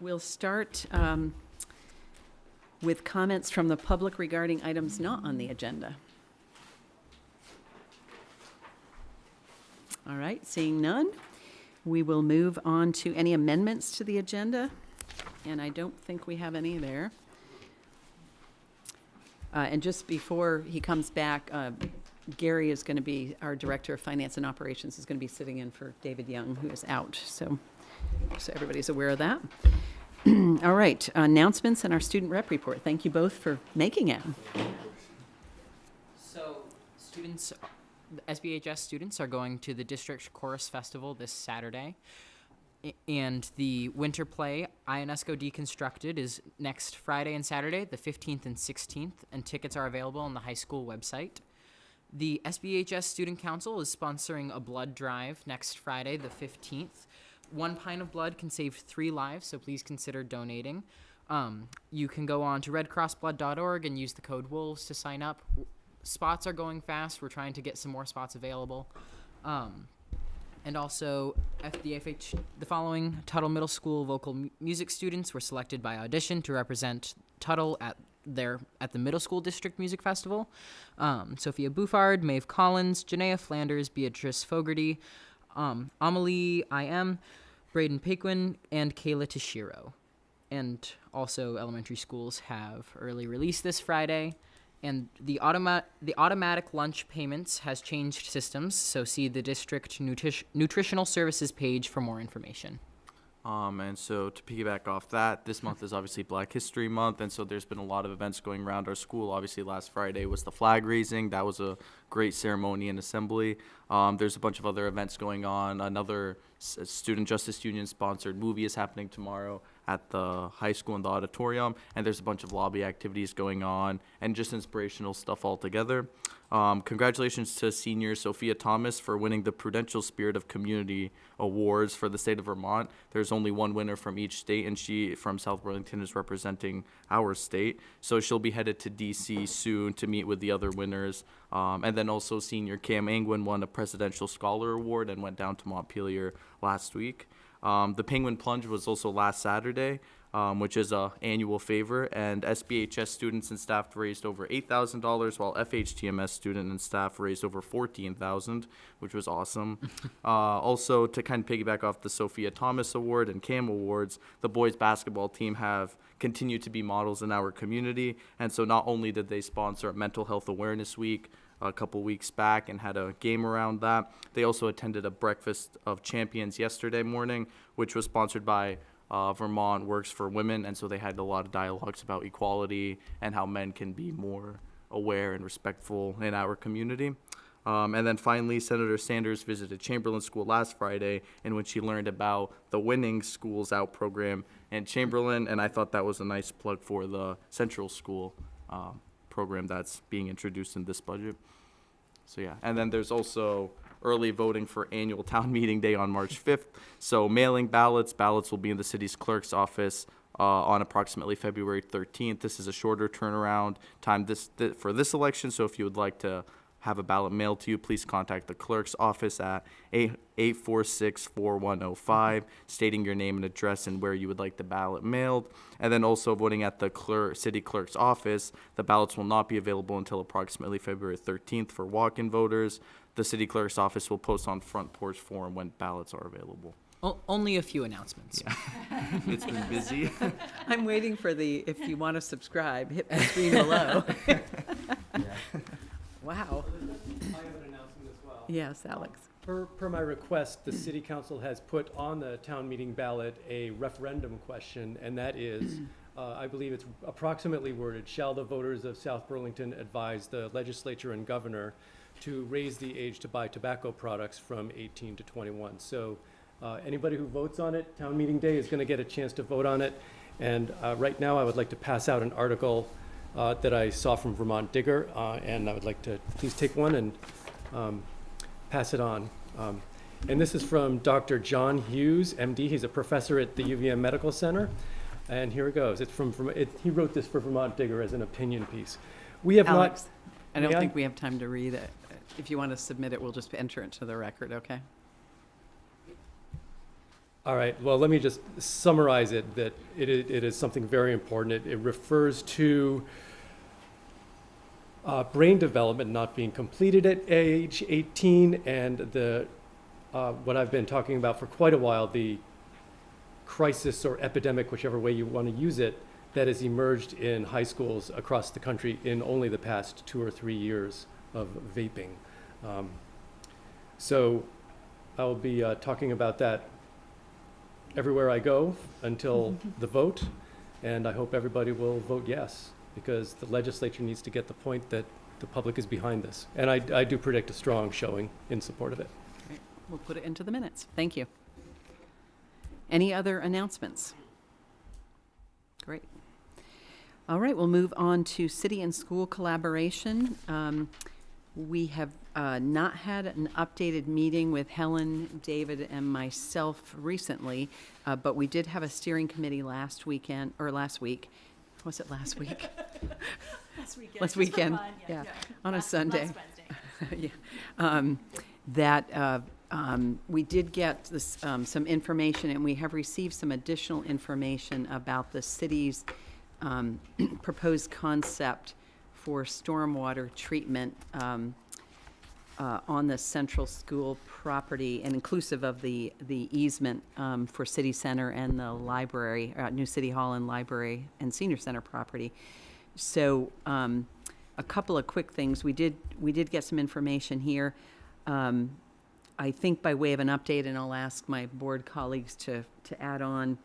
We'll start with comments from the public regarding items not on the agenda. All right, seeing none, we will move on to any amendments to the agenda, and I don't think we have any there. And just before he comes back, Gary is going to be, our Director of Finance and Operations, is going to be sitting in for David Young, who is out. So everybody's aware of that. All right, announcements and our student rep report. Thank you both for making it. So students, SBHS students are going to the District Chorus Festival this Saturday. And the winter play, Ionesco Deconstructed, is next Friday and Saturday, the 15th and 16th, and tickets are available on the high school website. The SBHS Student Council is sponsoring a blood drive next Friday, the 15th. 1 pint of blood can save 3 lives, so please consider donating. You can go on to redcrossblood.org and use the code WOLVES to sign up. Spots are going fast. We're trying to get some more spots available. And also, the following Tuttle Middle School vocal music students were selected by audition to represent Tuttle at the Middle School District Music Festival. Sophia Bouffard, Maeve Collins, Janaea Flanders, Beatrice Fogarty, Amelie I.M., Braden Paquin, and Kayla Tashiro. And also, elementary schools have early release this Friday. And the automatic lunch payments has changed systems, so see the district nutritional services page for more information. And so to piggyback off that, this month is obviously Black History Month, and so there's been a lot of events going around our school. Obviously, last Friday was the flag raising. That was a great ceremony and assembly. There's a bunch of other events going on. Another Student Justice Union sponsored movie is happening tomorrow at the high school in the auditorium, and there's a bunch of lobby activities going on and just inspirational stuff altogether. Congratulations to senior Sophia Thomas for winning the Prudential Spirit of Community Awards for the state of Vermont. There's only one winner from each state, and she from South Burlington is representing our state. So she'll be headed to DC soon to meet with the other winners. And then also senior Cam Angwin won a Presidential Scholar Award and went down to Montpelier last week. The Penguin Plunge was also last Saturday, which is an annual favor, and SBHS students and staff raised over $8,000, while FHTMS student and staff raised over $14,000, which was awesome. Also, to kind of piggyback off the Sophia Thomas Award and CAM Awards, the boys basketball team have continued to be models in our community, and so not only did they sponsor a Mental Health Awareness Week a couple weeks back and had a game around that, they also attended a Breakfast of Champions yesterday morning, which was sponsored by Vermont Works for Women, and so they had a lot of dialogues about equality and how men can be more aware and respectful in our community. And then finally, Senator Sanders visited Chamberlain School last Friday, in which she learned about the Winning Schools Out program in Chamberlain, and I thought that was a nice plug for the Central School program that's being introduced in this budget. So yeah, and then there's also early voting for annual town meeting day on March 5th. So mailing ballots will be in the city's clerk's office on approximately February 13th. This is a shorter turnaround time for this election. So if you would like to have a ballot mailed to you, please contact the clerk's office at 846-4105, stating your name and address and where you would like the ballot mailed. And then also voting at the city clerk's office, the ballots will not be available until approximately February 13th for walk-in voters. The city clerk's office will post on Front Porch Forum when ballots are available. Only a few announcements. Yeah. It's been busy. I'm waiting for if you want to subscribe, hit the screen below. Yeah. Wow. I have an announcement as well. Yes, Alex. Per my request, the city council has put on the town meeting ballot a referendum question, and that is, I believe it's approximately worded, shall the voters of South Burlington advise the legislature and governor to raise the age to buy tobacco products from 18 to 21. So anybody who votes on it, town meeting day is going to get a chance to vote on it. And right now I would like to pass out an article that I saw from Vermont Digger, and I would like to please take one and pass it on. And this is from Dr. John Hughes, MD. He's a professor at the UVM Medical Center. And here it goes. It's he wrote this for Vermont Digger as an opinion piece. We have Alex, not... I don't think we have time to read it. If you want to submit it, we'll just enter it to the record, okay? All right, well, let me just summarize it, that it is something very important. It refers to brain development not being completed at age 18, and what I've been talking about for quite a while, the crisis or epidemic, whichever way you want to use it, that has emerged in high schools across the country in only the past 2 or 3 years of vaping. So I'll be talking about that everywhere I go until the vote, and I hope everybody will vote yes, because the legislature needs to get the point that the public is behind this. And I do predict a strong showing in support of it. Great. We'll put it into the minutes. Thank you. Any other announcements? Great. All right, we'll move on to city and school collaboration. We have not had an updated meeting with Helen, David, and myself recently, but we did have a steering committee last week. Was it last week? Last weekend. Last weekend, yeah, on a Sunday. Last Wednesday. We did get this, some information, and we have received some additional information about the city's proposed concept for stormwater treatment on the central school property, and inclusive of the easement for City Center and the library, New City Hall and Library and Senior Center property. So a couple of quick things. We did get some information here. I think by way of an update, and I'll ask my board colleagues to add on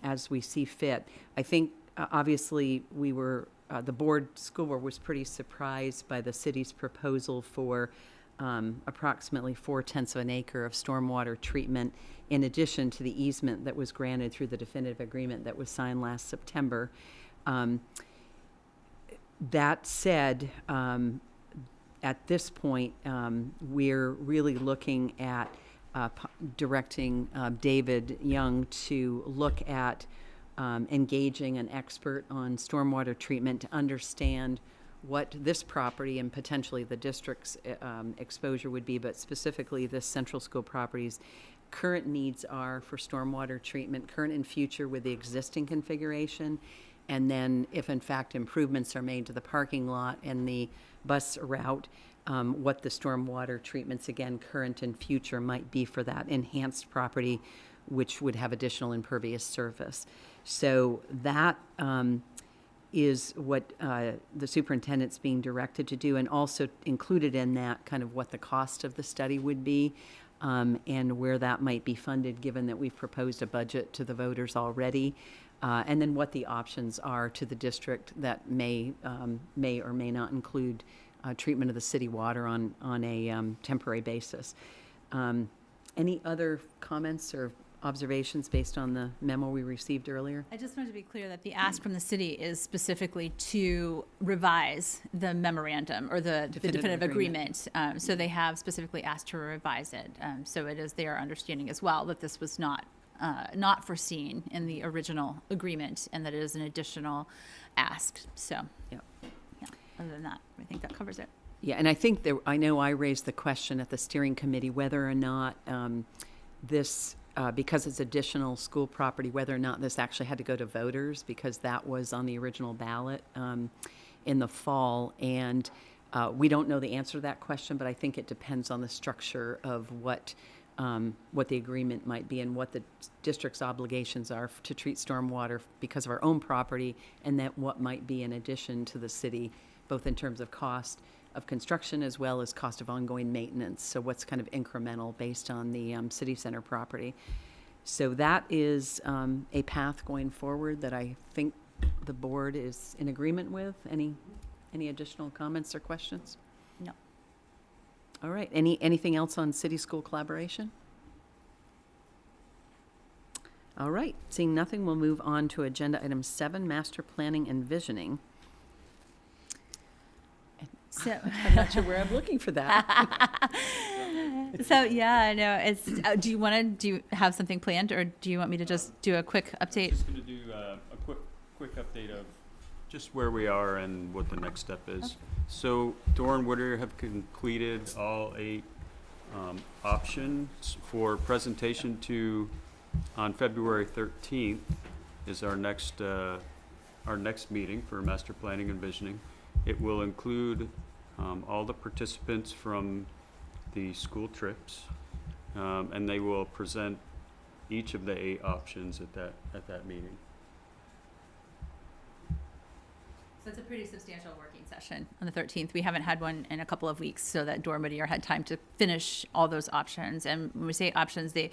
as we see fit. I think obviously we were, the school board was pretty surprised by the city's proposal for approximately 4/10 of an acre of stormwater treatment, in addition to the easement that was granted through the definitive agreement that was signed last September. That said, at this point, we're really looking at directing David Young to look at engaging an expert on stormwater treatment to understand what this property and potentially the district's exposure would be, but specifically this central school property's current needs are for stormwater treatment, current and future with the existing configuration, and then if in fact improvements are made to the parking lot and the bus route, what the stormwater treatments, again, current and future, might be for that enhanced property, which would have additional impervious surface. So that is what the superintendent's being directed to do, and also included in that kind of what the cost of the study would be, and where that might be funded, given that we've proposed a budget to the voters already, and then what the options are to the district that may or may not include treatment of the city water on a temporary basis. Any other comments or observations based on the memo we received earlier? I just wanted to be clear that the ask from the city is specifically to revise the memorandum or the definitive agreement. So they have specifically asked to revise it. So it is their understanding as well that this was not foreseen in the original agreement, and that it is an additional ask. So, Yep. yeah, other than that, I think that covers it. Yeah, and I think I know I raised the question at the steering committee whether or not this, because it's additional school property, whether or not this actually had to go to voters, because that was on the original ballot in the fall. And we don't know the answer to that question, but I think it depends on the structure of what the agreement might be and what the district's obligations are to treat stormwater because of our own property, and that what might be in addition to the city, both in terms of cost of construction as well as cost of ongoing maintenance. So what's kind of incremental based on the city center property. So that is a path going forward that I think the board is in agreement with. Any additional comments or questions? No. All right, anything else on city-school collaboration? All right, seeing nothing, we'll move on to agenda item 7, master planning and visioning. So, I'm not sure where I'm looking for that. so yeah, no, it's, do you have something planned, or do you want me to just do a quick update? Just going to do a quick update of just where we are and what the next step is. Okay. So Doran Woodard have completed all 8 options for presentation to On February 13th is our next meeting for master planning and visioning. It will include all the participants from the school trips, and they will present each of the 8 options at that meeting. So it's a pretty substantial working session on the 13th. We haven't had one in a couple of weeks, so that Dora Whittier had time to finish all those options. And when we say options, they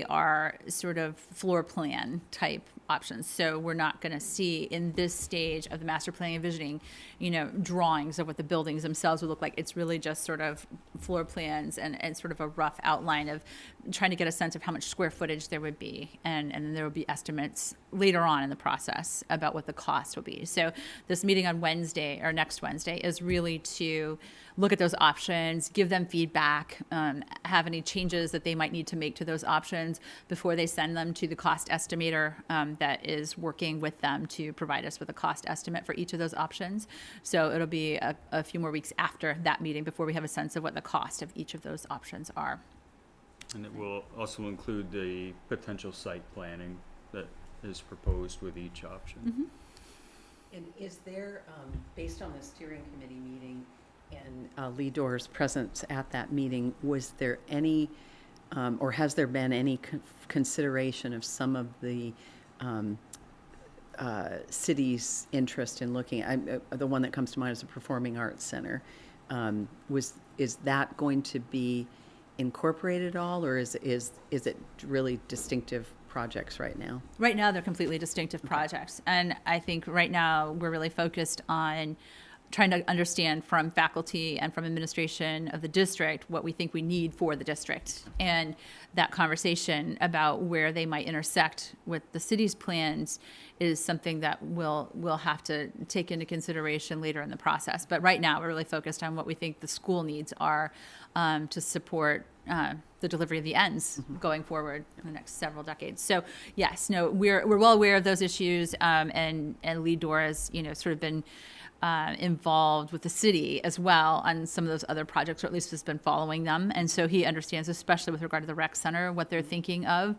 are sort of floor plan type options. So we're not going to see in this stage of the master planning and visioning, drawings of what the buildings themselves would look like. It's really just sort of floor plans and sort of a rough outline of trying to get a sense of how much square footage there would be. And then there will be estimates later on in the process about what the cost will be. So this meeting on Wednesday, or next Wednesday, is really to look at those options, give them feedback, have any changes that they might need to make to those options before they send them to the cost estimator that is working with them to provide us with a cost estimate for each of those options. So it'll be a few more weeks after that meeting before we have a sense of what the cost of each of those options are. And it will also include the potential site planning that is proposed with each option. Mm-hmm. And is there, based on the steering committee meeting and Lee Doerr's presence at that meeting, was there any, or has there been any consideration of some of the city's interest in looking at, the one that comes to mind is the Performing Arts Center. Is that going to be incorporated at all, or is it really distinctive projects right now? Right now, they're completely distinctive projects. And I think right now we're really focused on trying to understand from faculty and from administration of the district what we think we need for the district. And that conversation about where they might intersect with the city's plans is something that we'll have to take into consideration later in the process. But right now, we're really focused on what we think the school needs are to support the delivery of the ends going forward in the next several decades. So yes, no, we're well aware of those issues, and Lee Doerr's sort of been involved with the city as well on some of those other projects, or at least has been following them. And so he understands, especially with regard to the rec center, what they're thinking of.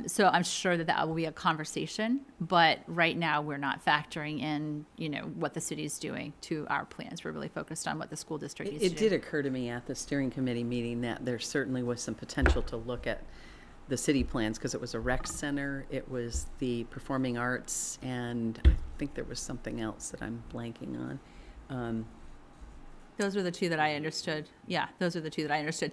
So I'm sure that will be a conversation, but right now we're not factoring in, what the city's doing to our plans. We're really focused on what the school district needs to do. It did occur to me at the steering committee meeting that there certainly was some potential to look at the city plans, because it was a rec center, it was the performing arts, and I think there was something else that I'm blanking on. Those are the two that I understood. Yeah, those are the two that I understood.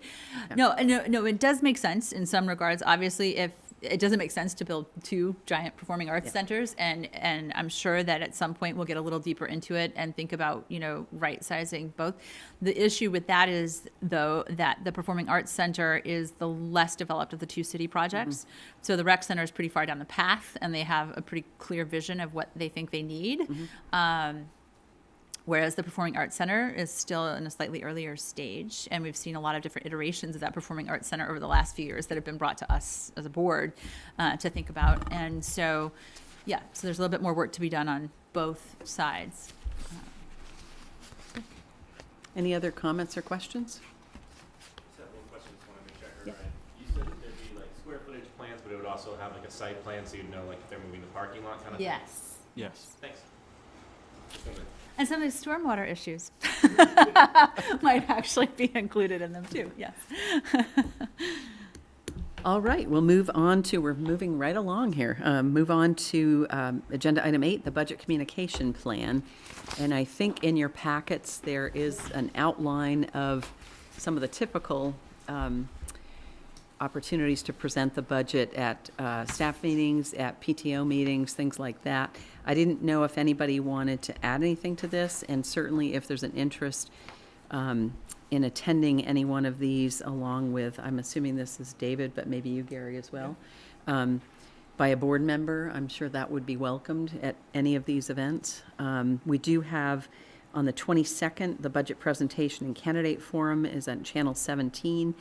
Yeah. No, it does make sense in some regards. Obviously, if it doesn't make sense to build 2 giant performing arts centers, and I'm sure that at some point we'll get a little deeper into it and think about, right sizing both. The issue with that is, though, that the Performing Arts Center is the less developed of the 2 city projects. Mm-hmm. So the rec center is pretty far down the path, and they have a pretty clear vision of what they think they need. Mm-hmm. Whereas the Performing Arts Center is still in a slightly earlier stage, and we've seen a lot of different iterations of that Performing Arts Center over the last few years that have been brought to us as a board to think about. And so, so there's a little bit more work to be done on both sides. Any other comments or questions? Just have one question, just want to make sure I heard Yeah. right. You said that there'd be like square footage plans, but it would also have like a site plan, so you'd know like if they're moving the parking lot kind of thing? Yes. Yes. Thanks. Just wanted to- And some of the stormwater issues might actually be included in them too, yes. All right, we're moving right along here. Move on to agenda item 8, the budget communication plan. And I think in your packets, there is an outline of some of the typical opportunities to present the budget at staff meetings, at PTO meetings, things like that. I didn't know if anybody wanted to add anything to this, and certainly if there's an interest in attending any one of these, along with, I'm assuming this is David, but maybe you, Gary, as well, by a board member, I'm sure that would be welcomed at any of these events. We do have, on the 22nd, the budget presentation and candidate forum is on Channel 17.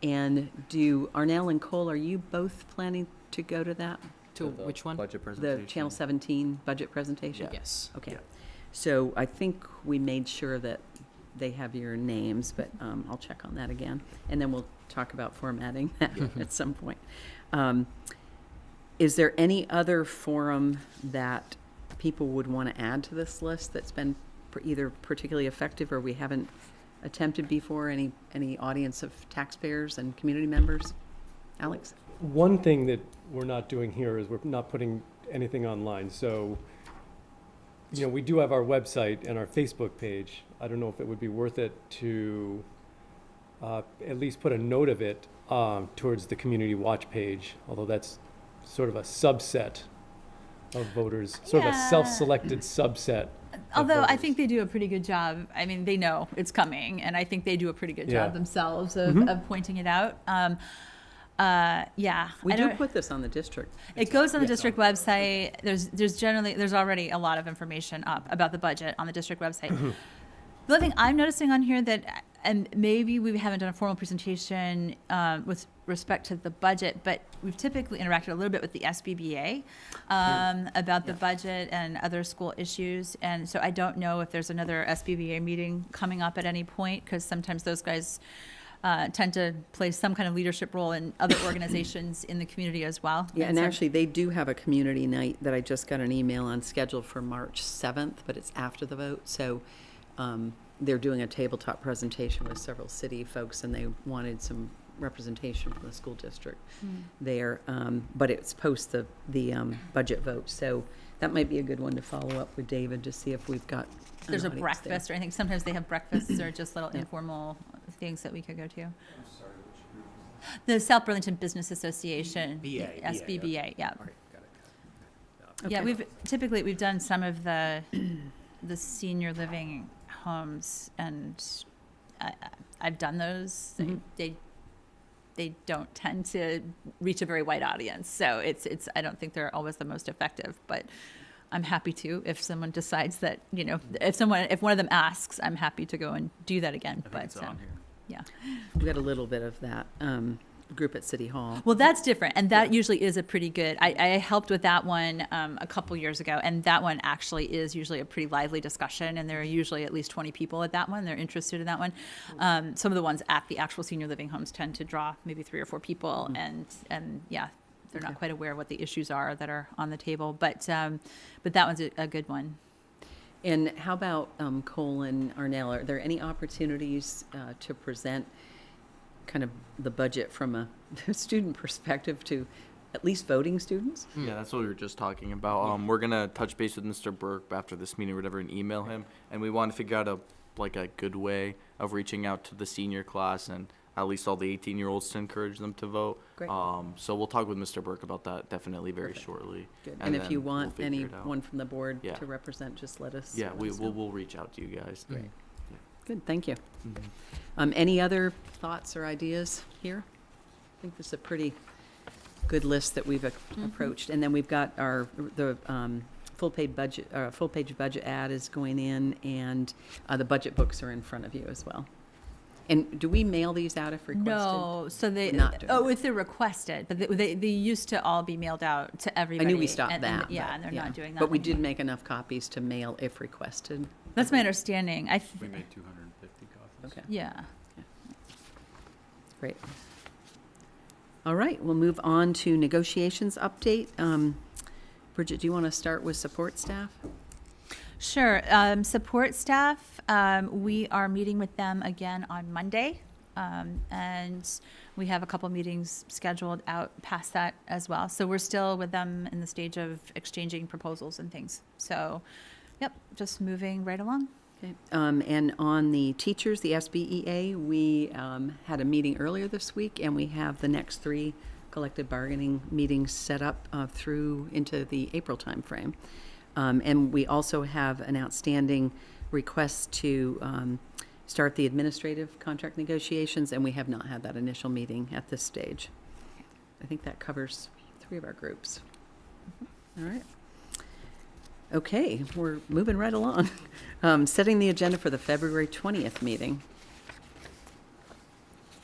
And Arnell and Cole, are you both planning to go to that? To which one? Budget The presentation. Channel 17 budget presentation? Yes. Okay. Yeah. So I think we made sure that they have your names, but I'll check on that again. And then we'll talk about formatting that at some point. Is there any other forum that people would want to add to this list that's been either particularly effective or we haven't attempted before? Any audience of taxpayers and community members? Alex? One thing that we're not doing here is we're not putting anything online. So, we do have our website and our Facebook page. I don't know if it would be worth it to at least put a note of it towards the community watch page, although that's sort of a subset of voters, sort of a Yeah. self-selected subset. Although I voters. think they do a pretty good job. I mean, they know it's coming, and I think they do a pretty good Yeah. job themselves of, of pointing it out. Yeah. We I do don't- put this on the district. It goes on the Yeah. district website. There's already a lot of information up about the budget on the district website. The other thing I'm noticing on here that, and maybe we haven't done a formal presentation with respect to the budget, but we've typically interacted a little bit with the SBBA about the budget and other school issues. And so I don't know if there's another SBBA meeting coming up at any point, because sometimes those guys tend to play some kind of leadership role in other organizations in the community as well. Yeah, and so- actually, they do have a community night that I just got an email on scheduled for March 7th, but it's after the vote. So they're doing a tabletop presentation with several city folks, and they wanted some representation from the school district there. But it's post the budget vote. So that might be a good one to follow up with David to see if we've got an There's a audience there. breakfast, or I think sometimes they have breakfasts or just little Yeah. informal things that we could go to. The South Burlington Business Association, BA, SBBA, yeah. Okay. Yeah, we've done some of the senior living homes, and I've done those. Mhm. They don't tend to reach a very wide audience, so it's I don't think they're always the most effective, but I'm happy to if someone decides that, if one of them asks, I'm happy to go and do that again. I think But it's on here. yeah. We got a little bit of that group at City Hall. Well, that's different, and that usually is a pretty good. I helped with that one a couple years ago, and that one actually is usually a pretty lively discussion, and there are usually at least 20 people at that one. They're interested in that one. Some of the ones at the actual senior living homes tend to draw maybe 3 or 4 people, and yeah, they're not Okay. quite aware of what the issues are that are on the table. But that one's a good one. And how about Cole and Arnell? Are there any opportunities to present kind of the budget from a student perspective to at least voting students? Yeah, that's what we were just talking about. We're gonna touch base with Mr. Burke after this meeting or whatever and email him, and we want to figure out a good way of reaching out to the senior class and at least all the 18-year-olds to encourage them to vote. Great. So we'll talk with Mr. Burke about that definitely very Perfect. shortly. Good. And And if you then we'll want figure it out. anyone from the board Yeah. to represent, just let us. Yeah, let us know. we'll reach out to you guys. Great. Good, thank you. Mhm. Any other thoughts or ideas here? I think this is a pretty good list that we've approached. And then we've got the full-page budget ad is going in, and the budget books are in front of you as well. And do we mail these out if requested? No, so they, We're not doing that. if they're requested, but they used to all be mailed out to I everybody. knew we stopped and- that. Yeah, but and they're yeah. not doing that But we anymore. did make enough copies to mail if requested. That's my understanding. We made 250 copies. Okay, Yeah. great. All right, we'll move on to negotiations update. Bridget, do you want to start with support staff? Sure. Support staff, we are meeting with them again on Monday. And we have a couple meetings scheduled out past that as well. So we're still with them in the stage of exchanging proposals and things. So, yep, just moving right along. Okay, and on the teachers, the SBEA, we had a meeting earlier this week, and we have the next 3 collective bargaining meetings set up through into the April timeframe. And we also have an outstanding request to start the administrative contract negotiations, and we have not had that initial meeting at this stage. I think that covers 3 of our groups. All right. Okay, we're moving right along. Setting the agenda for the February 20th meeting.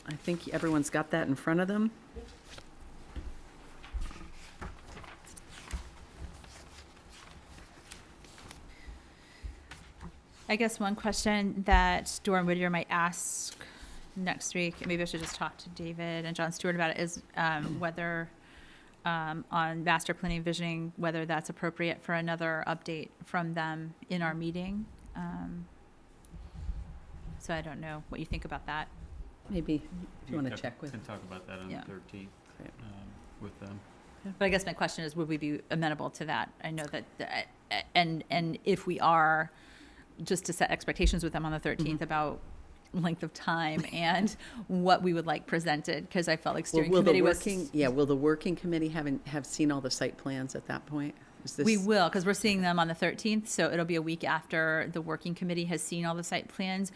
I think everyone's got that in front of them. I guess one question that Dora Whittier might ask next week, and maybe I should just talk to David and John Stewart about it, is whether, on master planning visioning, whether that's appropriate for another update from them in our meeting. So I don't know what you think about that. Maybe if you want to check with. Can talk about that on Yeah. the 13th Great. with them. But I guess my question is, would we be amenable to that? I know that, and if we are, just to set expectations with them on the 13th about length of time and what we would like presented, because I felt like steering Will the committee was. working, yeah, will the working committee have seen all the site plans at that point? Is this? We will, because we're seeing them on the 13th, so it'll be a week after the working committee has seen all the site plans.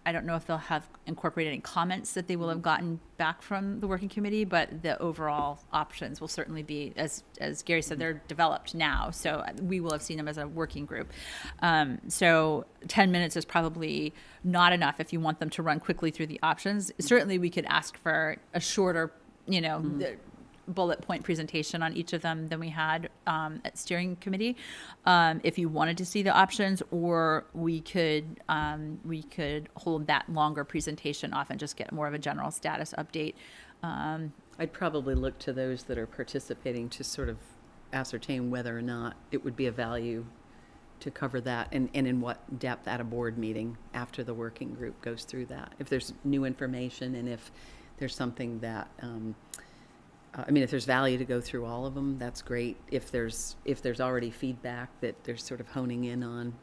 I don't know if they'll have incorporated any comments that they will have gotten back from the working committee, but the overall options will certainly be, as Gary said, they're developed now, so we will have seen them as a working group. So 10 minutes is probably not enough if you want them to run quickly through the options. Certainly, we could ask for a shorter, bullet point presentation on each of them than we had at steering committee, if you wanted to see the options, or we could hold that longer presentation off and just get more of a general status update. I'd probably look to those that are participating to sort of ascertain whether or not it would be of value to cover that, and in what depth at a board meeting after the working group goes through that. If there's new information and if there's something that, if there's value to go through all of them, that's great. If there's already feedback that they're sort of honing in on,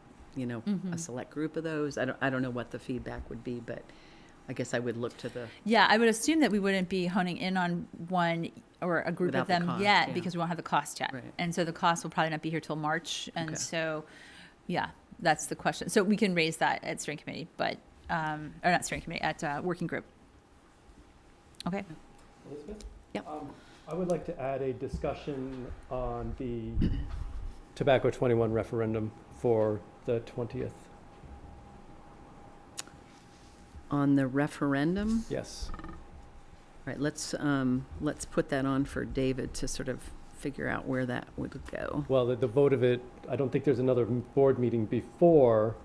a select group of those, I don't know what the feedback would be, but I guess I would look to the. Yeah, I would assume that we wouldn't be honing in on one or a group Without of the them cost, yet, yeah. because we won't have the cost yet. Right. And so the cost will probably not be here till March. And Okay. so, yeah, that's the question. So we can raise that at steering committee, but, or not steering committee, at working group. Okay. Elizabeth? Yep. I would like to add a discussion on the Tobacco 21 referendum for the 20th. On the referendum, Yes. right, let's put that on for David to sort of figure out where that would go. Well, the vote of it, I don't think there's another board meeting before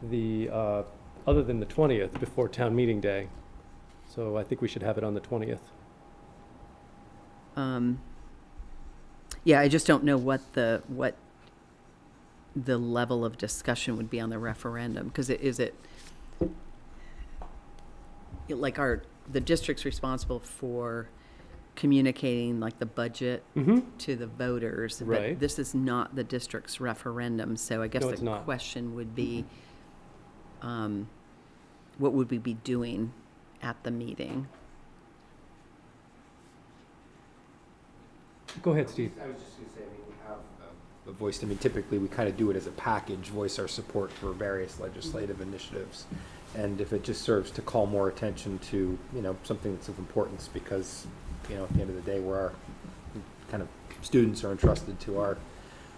the, other than the 20th, before town meeting day. So I think we should have it on the 20th. Yeah, I just don't know what the level of discussion would be on the referendum, because the district's responsible for communicating like the budget Mm-hmm. to the voters. Right. But this is not the district's referendum, so I guess No, it's the not. question would be, what would we be doing at the meeting? Go ahead, Steve. I was just going to say, we have a voice, typically we kind of do it as a package, voice our support for various legislative initiatives. And if it just serves to call more attention to, something that's of importance, because, at the end of the day, we're our kind of students are entrusted to our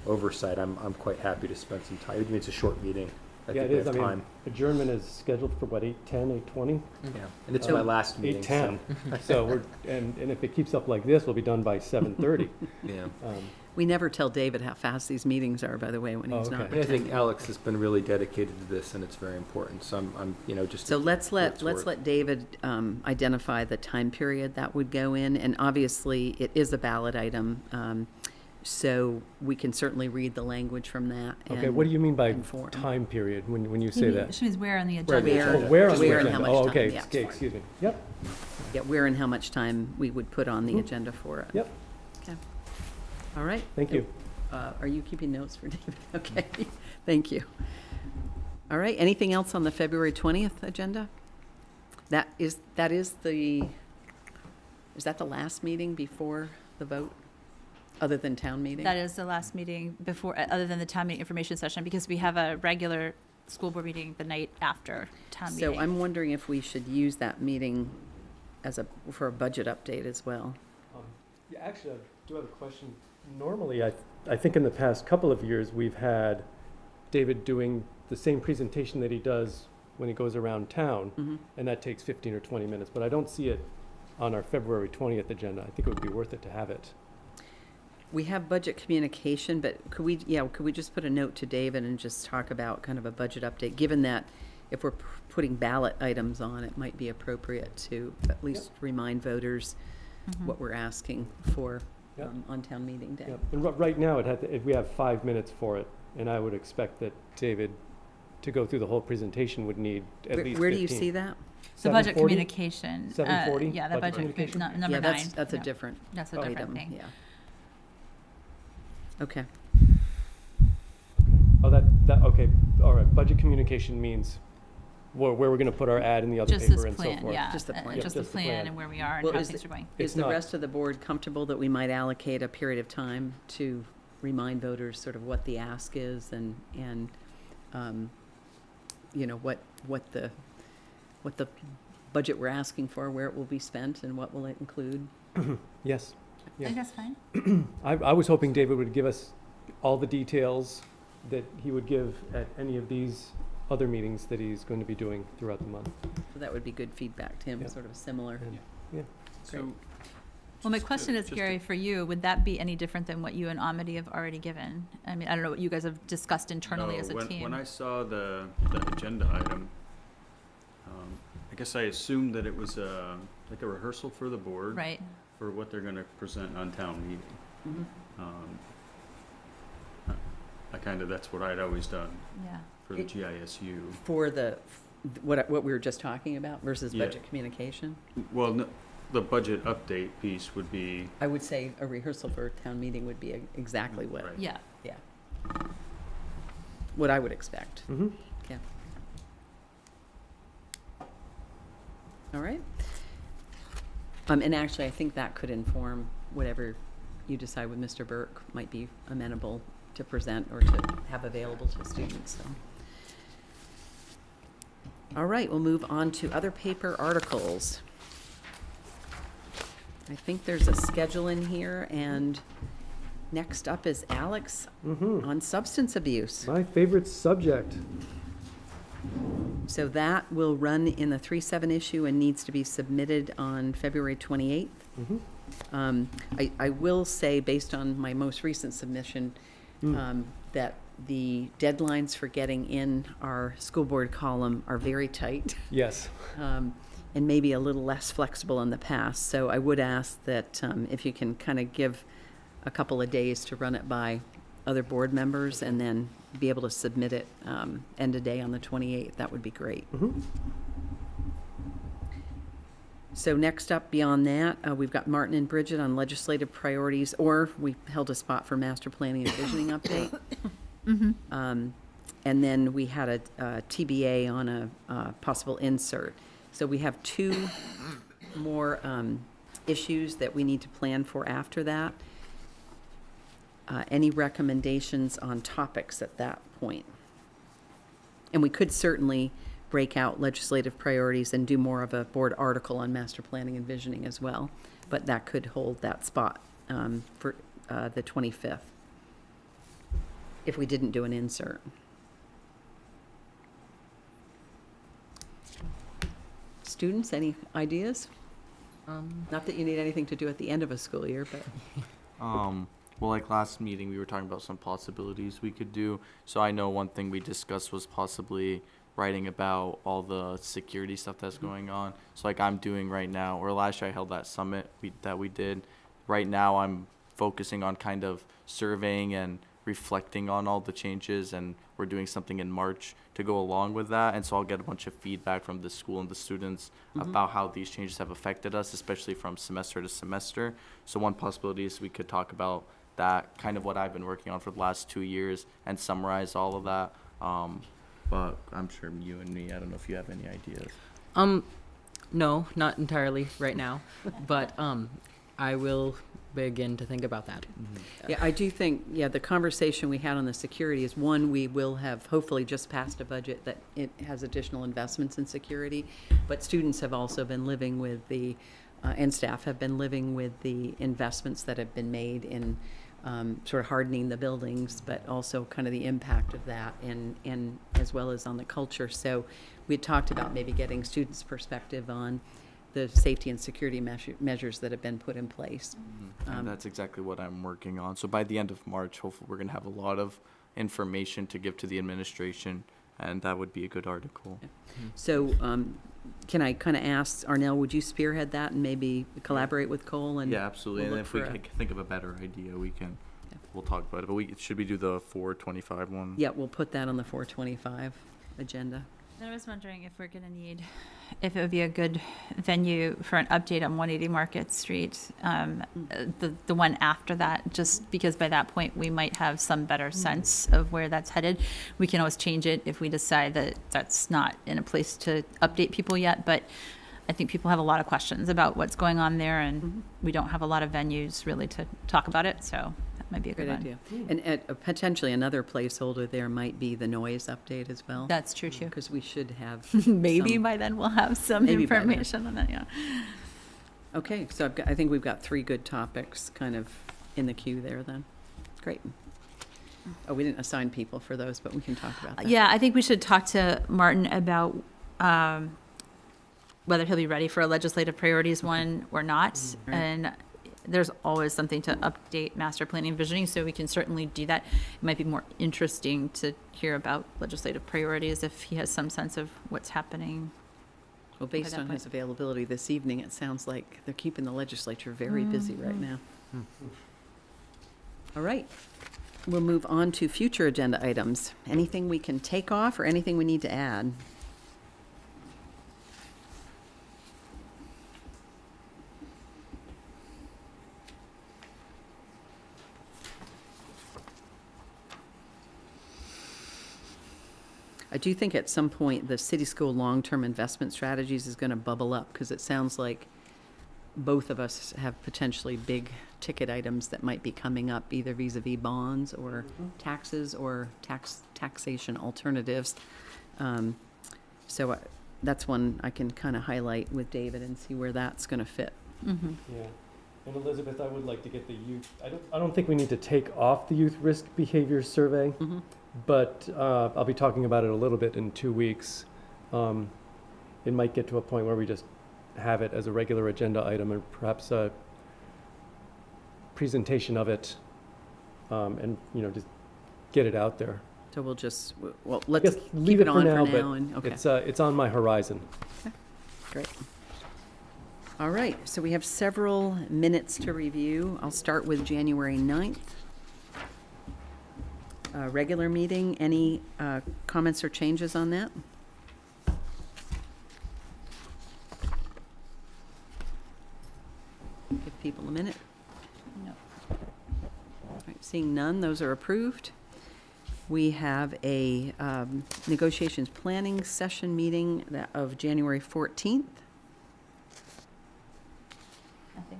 oversight, I'm quite happy to spend some time. It's a short meeting. I Yeah, think it we is. have time. Adjournment is scheduled for what, 8:10, 8:20? Yeah, and it's So, my last meeting. 8:10. So we're, and if it keeps up like this, we'll be done by 7:30. Yeah. We never tell David how fast these meetings are, by the way, when Oh, he's not. okay. And I think Alex has been really dedicated to this, and it's very important. So I'm just. So let's what's let worth. David identify the time period that would go in, and obviously it is a ballot item, so we can certainly read the language from that. Okay, what do you mean by inform. time period when you say that? She means where on the Where agenda. the Where- agenda. Oh, where on Just the where and agenda? how much Oh, time, okay, yeah. okay, excuse me. Yep, Yeah, where and how much time we would put on the Mhm. agenda for it. Yep. Okay. All right. thank you. Are you keeping notes for David? Okay, thank you. All right, anything else on the February 20th agenda? Is that the last meeting before the vote, other than town meeting? That is the last meeting before, other than the town meeting information session, because we have a regular school board meeting the night after town meeting. So I'm wondering if we should use that meeting for a budget update as well. Yeah, actually, I do have a question. Normally, I think in the past couple of years, we've had David doing the same presentation that he does when he goes around town, Mhm. and that takes 15 or 20 minutes, but I don't see it on our February 20th agenda. I think it would be worth it to have it. We have budget communication, but could we just put a note to David and just talk about kind of a budget update, given that if we're putting ballot items on, it might be appropriate to at least remind voters what we're asking for Yep. on town meeting day. Yep. And right now, we have 5 minutes for it, and I would expect that David, to go through the whole presentation, would need at least 15. Where do you see that? The budget 740? communication. 740? Yeah, the Budget budget, communication? number Yeah, 9. that's a Yeah, different That's a item, different thing. yeah. Okay. Oh, okay, all right. Budget communication means where we're going to put our ad in the other Just this paper and so plan, forth. yeah. Just the plan. Yep, Just the just the plan plan. and where we are and Well, how is things it- are going. Is It's the not- rest of the board comfortable that we might allocate a period of time to remind voters sort of what the ask is and you know, what the budget we're asking for, where it will be spent, and what will it include? Yes. I think that's fine. I was hoping David would give us all the details that he would give at any of these other meetings that he's going to be doing throughout the month. So that would be good feedback to him, Yeah. sort of similar. And, yeah. So, Well, my Just question to- is, just to- Gary, for you, would that be any different than what you and Amity have already given? I mean, I don't know what you guys have discussed internally No, as a team. When I saw the agenda item, I guess I assumed that it was like a rehearsal for the board. Right, For what they're gonna present on town meeting. Mhm. That's what I'd always done yeah. for the It- GISU. For what we were just talking about versus Yeah. budget communication? Well, no, the budget update piece would be, I would say a rehearsal for a town meeting would be exactly what, Right. Yeah, what I would expect. Mhm. Yeah. All right. And actually, I think that could inform whatever you decide with Mr. Burke might be amenable to present or to have available to students, so. All right, we'll move on to other paper articles. I think there's a schedule in here, and next up is Alex on substance abuse. My favorite subject. So that will run in the 3/7 issue and needs to be submitted on February 28th. I will say, based on my most recent submission, that the deadlines for getting in our school board column are very tight. Yes. And maybe a little less flexible in the past. So I would ask that if you can kind of give a couple of days to run it by other board members and then be able to submit it end of day on the 28th, that would be great. So next up beyond that, we've got Martin and Bridget on legislative priorities, or we held a spot for master planning and visioning update. And then we had a TBA on a possible insert. So we have 2 more issues that we need to plan for after that. Any recommendations on topics at that point? And we could certainly break out legislative priorities and do more of a board article on master planning and visioning as well, but that could hold that spot for the 25th, if we didn't do an insert. Students, any ideas? Not that you need anything to do at the end of a school year, but. Well, like last meeting, we were talking about some possibilities we could do. So I know one thing we discussed was possibly writing about all the security stuff that's going on. So like I'm doing right now, or last year I held that summit that we did. Right now I'm focusing on kind of surveying and reflecting on all the changes, and we're doing something in March to go along with that. And so I'll get a bunch of feedback from the school and the students about how these changes have affected us, especially from semester to semester. So one possibility is we could talk about that, kind of what I've been working on for the last 2 years, and summarize all of that. But I'm sure you and me, I don't know if you have any ideas. no, not entirely right now, but I will begin to think about that. Yeah, I do think, the conversation we had on the security is, one, we will have hopefully just passed a budget that it has additional investments in security, but students have also been living with and staff have been living with the investments that have been made in sort of hardening the buildings, but also kind of the impact of that and as well as on the culture. So we had talked about maybe getting students' perspective on the safety and security measures that have been put in place. And that's exactly what I'm working on. So by the end of March, hopefully we're going to have a lot of information to give to the administration and that would be a good article. So, can I kind of ask, Arnell, would you spearhead that and maybe collaborate with Cole? And Yeah, absolutely. we'll And look if we for a- can think of a better idea, we can, Yeah. we'll talk about it. But should we do the 425 one? Yeah, we'll put that on the 425 agenda. I was wondering if we're going to need, if it would be a good venue for an update on 180 Market Street, the one after that, just because by that point, we might have some better sense of where that's headed. We can always change it if we decide that that's not in a place to update people yet, but I think people have a lot of questions about what's going on there, and we don't have a lot of venues really to talk about it, so that might be a good Great one. idea. And potentially another placeholder there might be the noise update as well. That's true, too. Because we should have. Maybe some- by then we'll have some Maybe by then. information on that, yeah. Okay, so I think we've got 3 good topics kind of in the queue there then. Great. Oh, we didn't assign people for those, but we can talk about that. Yeah, I think we should talk to Martin about whether he'll be ready for a legislative priorities one or not. Right. And there's always something to update master planning and visioning, so we can certainly do that. It might be more interesting to hear about legislative priorities if he has some sense of what's happening. Well, based that on his point. availability this evening, it sounds like they're keeping the legislature very busy right Mhm. now. All right. We'll move on to future agenda items. Anything we can take off or anything we need to add? I do think at some point, the city school long-term investment strategies is going to bubble up, because it sounds like both of us have potentially big ticket items that might be coming up, either vis-à-vis bonds or taxes or taxation alternatives. So that's one I can kind of highlight with David and see where that's going to fit. Mhm. Yeah. And Elizabeth, I would like to get the youth, I don't think we need to take off the youth risk behavior survey, Mhm. but I'll be talking about it a little bit in 2 weeks. It might get to a point where we just have it as a regular agenda item and perhaps a presentation of it, and, just get it out there. So we'll just, well, I let's guess keep leave it it for on now, for but now. And okay, it's on my horizon. great. All right, so we have several minutes to review. I'll start with January 9th. Regular meeting, any comments or changes on that? Give people a minute. No. All right, seeing none, those are approved. We have a negotiations planning session meeting of January 14th. Nothing.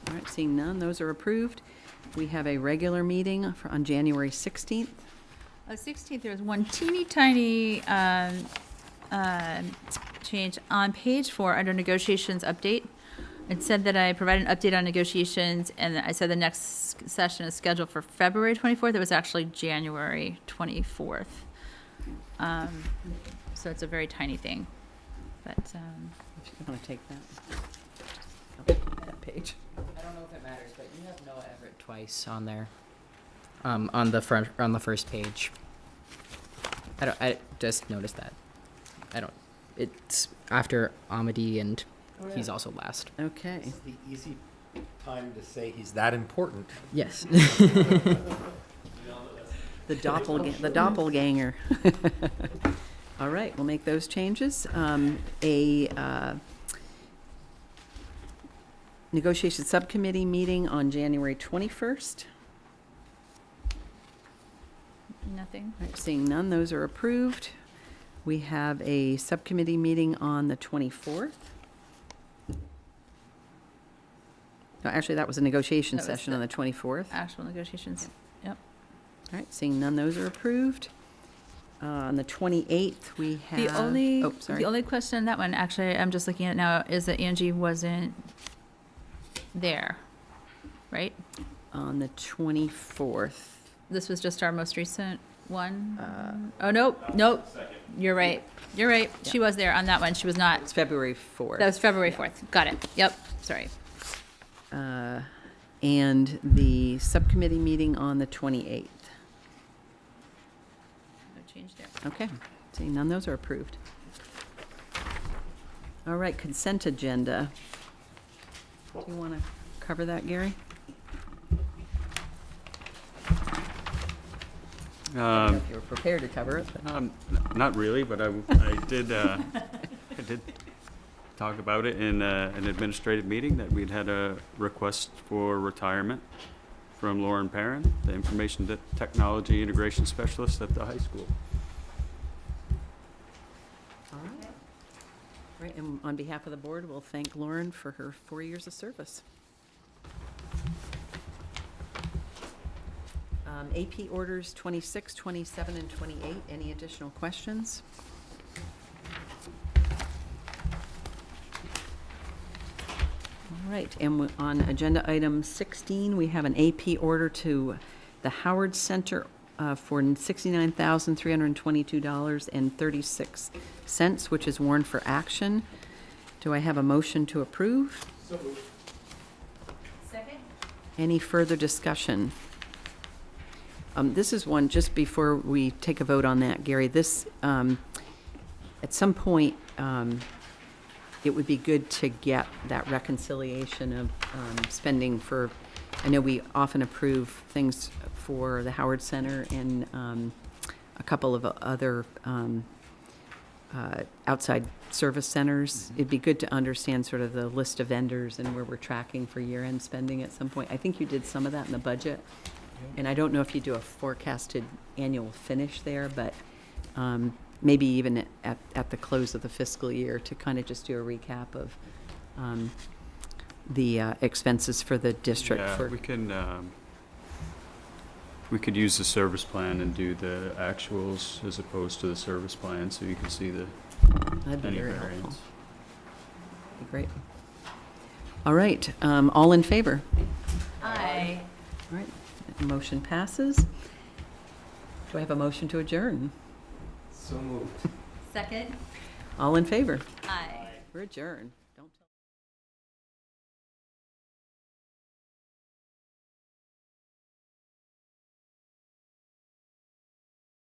All right, seeing none, those are approved. We have a regular meeting on January 16th. 16th, there was one teeny tiny change on page 4 under negotiations update. It said that I provided an update on negotiations, and I said the next session is scheduled for February 24th. It was actually January 24th. So it's a very tiny thing, but If you want to take that page. I don't know if it matters, but you have Noah Everett twice on there. On the first page. I just noticed that. It's after Amity, and he's also last. Okay. This is the easy time to say he's that important. Yes. The doppelganger. All right, we'll make those changes. Negotiation subcommittee meeting on January 21st. nothing. All right, seeing none, those are approved. We have a subcommittee meeting on the 24th. No, actually, that was a negotiation That was session the- on the 24th. Actual negotiations. Yep. All right, seeing none, those are approved. On the 28th, we have. The only, Oh, sorry. the only question on that one, actually, I'm just looking at it now, is that Angie wasn't there, right? On the 24th. This was just our most recent one? Oh, nope, you're right, she was there on that one, she was not, It's February 4th. that was February 4th, got it, yep, sorry. And the subcommittee meeting on the 28th. No change there. Okay, Seeing none, those are approved. All right, consent agenda. Do you want to cover that, Gary? I don't know if you were prepared to cover it, but. Not really, but I did, I did talk about it in an administrative meeting, that we'd had a request for retirement from Lauren Perrin, the Information Technology Integration Specialist at the high school. All right. Right, and on behalf of the board, we'll thank Lauren for her 4 years of service. AP orders 26, 27, and 28. Any additional questions? All right, and on agenda item 16, we have an AP order to the Howard Center for $69,322.36, which is warned for action. Do I have a motion to approve? So moved. Second? Any further discussion? This is one, just before we take a vote on that, Gary, this, at some point, it would be good to get that reconciliation of spending for, I know we often approve things for the Howard Center and a couple of other outside service centers. It'd be good to understand sort of the list of vendors and where we're tracking for year-end spending at some point. I think you did some of that in the budget. And I don't know if you do a forecasted annual finish there, but maybe even at the close of the fiscal year to kind of just do a recap of the expenses for the district. Yeah, we could use the service plan and do the actuals as opposed to the service plan, so you can see the That'd be any very helpful. variance. Be great. All right, all in favor? Aye. All right, motion passes. Do I have a motion to adjourn? So moved. Second? All in favor? Aye. We're adjourned.